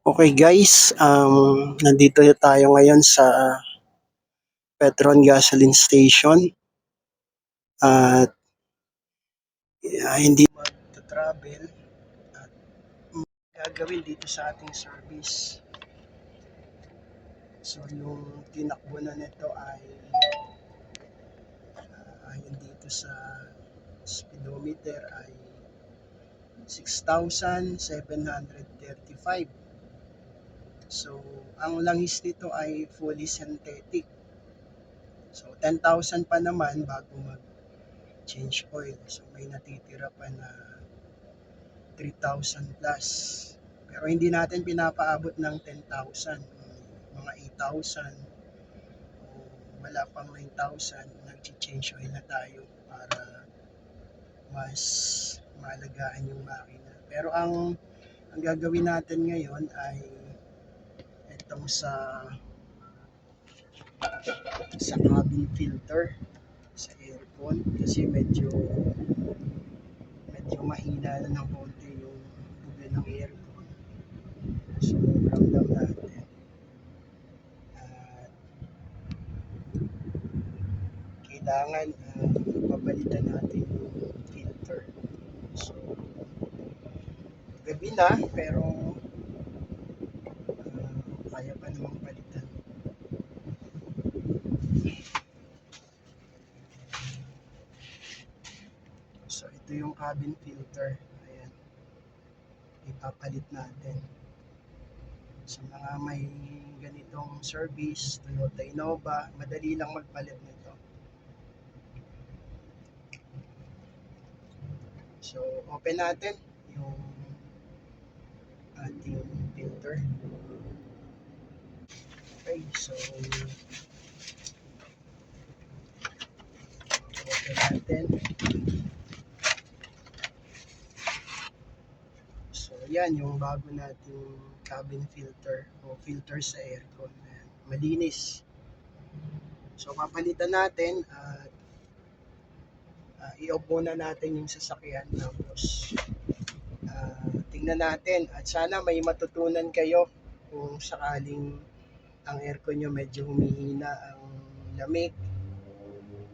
Okay guys, nandito tayo ngayon sa Petron Gasoline Station at hindi mag-travel at gagawin dito sa ating service. So yung tinakbo na nito ay ayon dito sa speedometer ay 6,735. So ang langis nito ay fully synthetic. So 10,000 pa naman bago mag-change oil. So may natitira pa na 3,000 plus. Pero hindi natin pinapaabot ng 10,000. Mga 8,000 o wala pang 9,000, nag-change oil na tayo para mas maalagaan yung makina. Pero ang gagawin natin ngayon ay itong sa cabin filter sa aircon kasi medyo mahina na ng konti yung buga ng aircon. So ramdam natin at kailangan papalitan natin yung filter. So gabi na pero kaya pa namang palitan. So ito yung cabin filter, ayan, ipapalit natin. Sa mga may ganitong service, Toyota Innova, madali lang magpalit nito. So open natin yung ating filter. Okay, so open natin. So yan yung bago nating cabin filter o filter sa aircon. Ayan, malinis. So papalitan natin at i-off muna natin yung sasakyan, tapos tingnan natin at sana may matutunan kayo kung sakaling ang aircon nyo medyo humihina ang lamig.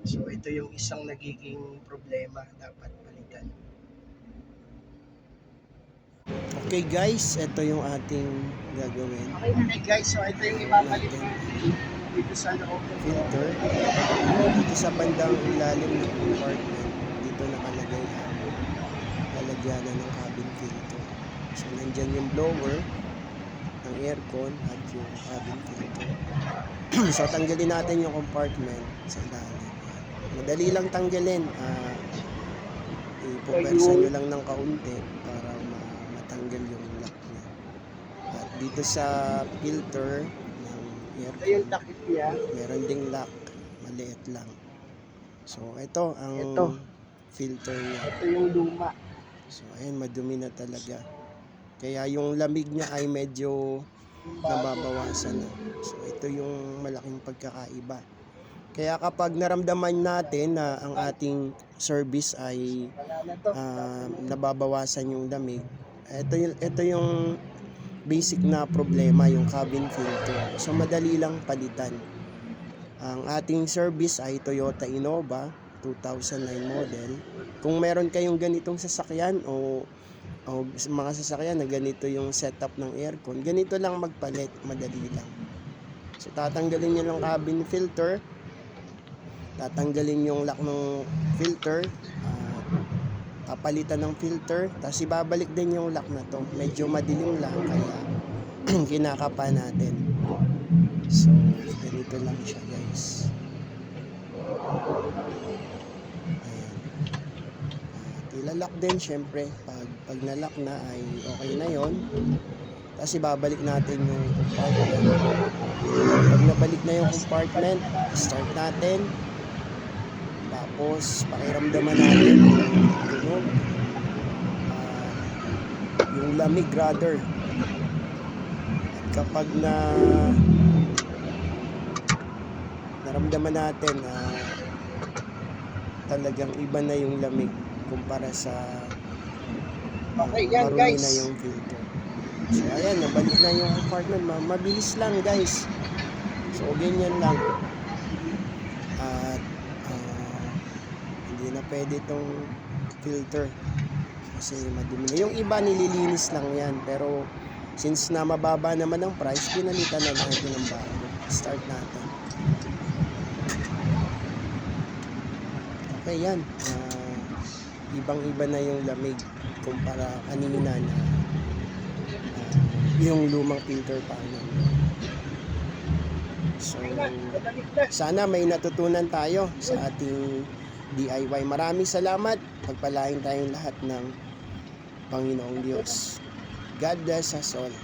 So ito yung isang nagiging problema, dapat palitan. Okay guys, ito yung ating gagawin. Okay guys, so ito yung ipapalit dito sa loob ng filter. Dito sa bandang ilalim ng compartment, dito nakalagay ang lalagyanan ng cabin filter. So nandyan yung blower ng aircon at yung cabin filter. So tanggalin natin yung compartment sa ilalim. Madali lang tanggalin. Ipupersa nyo lang ng kaunti para matanggal yung lock niya. At dito sa filter ng aircon, yung takip niya, meron ding lock, maliit lang. So ito ang filter niya. Ito yung luma. So ayan, madumi na talaga. Kaya yung lamig niya ay medyo nababawasan na. So ito yung malaking pagkakaiba. Kaya kapag naramdaman natin na ang ating service ay nababawasan yung lamig, ito yung basic na problema, yung cabin filter. So madali lang palitan. Ang ating service ay Toyota Innova 2009 model. Kung meron kayong ganitong sasakyan o mga sasakyan na ganito yung setup ng aircon, ganito lang magpalit, madali lang. So tatanggalin nyo lang cabin filter, tatanggalin yung lock ng filter, papalitan ng filter, tapos ibabalik din yung lock na to. Medyo madilim lang kaya kinakapa natin. So ganito lang siya guys. Ayan. Ilalak din syempre pag nalock na ay okay na yon. Tapos ibabalik natin yung compartment. Pag nabalik na yung compartment, start natin. Tapos pakiramdaman natin yung tunog, yung lamig rather. At kapag naramdaman natin talagang iba na yung lamig kumpara sa marumi na yung filter. So ayan, nabalik na yung compartment. Mabilis lang guys. So ganyan lang. At hindi na pwede itong filter kasi madumi na. Yung iba nililinis lang yan, pero since na mababa naman ang price, pinalitan na natin ng bago. Start natin. Okay, yan. Ibang-iba na yung lamig kumpara kanina na yung lumang filter pa naman. So, sana may natutunan tayo sa ating DIY. Maraming salamat. Pagpalain tayong lahat ng Panginoong Diyos. God bless us all.